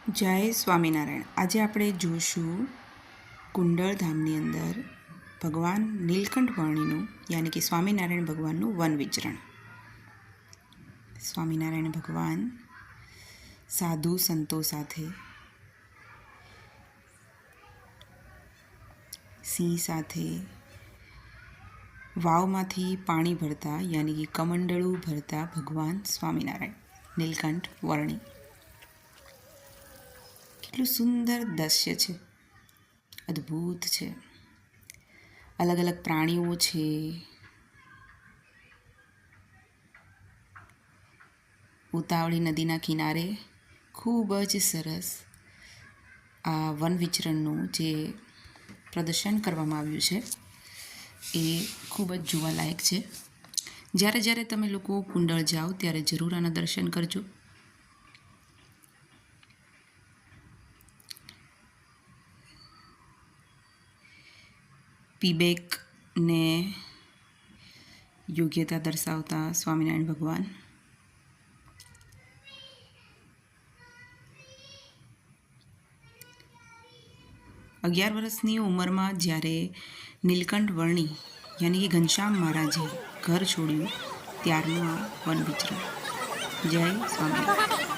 જય સ્વામિનારાયણ. આજે આપણે જોઈશું કુંડળ ધામની અંદર ભગવાન નીલકંઠ વર્ણીનું યાની કે સ્વામિનારાયણ ભગવાનનું વન વિચરણ. સ્વામિનારાયણ ભગવાન સાધુ સંતો સાથે, સિંહ સાથે વાવમાંથી પાણી ભરતા યાની કે કમંડળું ભરતા ભગવાન સ્વામિનારાયણ નીલકંઠ વર્ણી. કેટલું સુંદર દ્રશ્ય છે, અદ્ભુત છે. અલગ અલગ પ્રાણીઓ છે, ઉતાવળી નદીના કિનારે ખૂબ જ સરસ આ વન વિચરણનું જે પ્રદર્શન કરવામાં આવ્યું છે એ ખૂબ જ જોવાલાયક છે. જ્યારે જ્યારે તમે લોકો કુંડળ જાઓ ત્યારે જરૂર આના દર્શન કરજો. પીબેકને યોગ્યતા દર્શાવતા સ્વામિનારાયણ ભગવાન. અગિયાર વર્ષની ઉંમરમાં જ્યારે નીલકંઠ વર્ણી યાની કે ઘનશ્યામ મહારાજે ઘર છોડ્યું ત્યારનું આ વન વિચરણ. જય સ્વામિનારાયણ.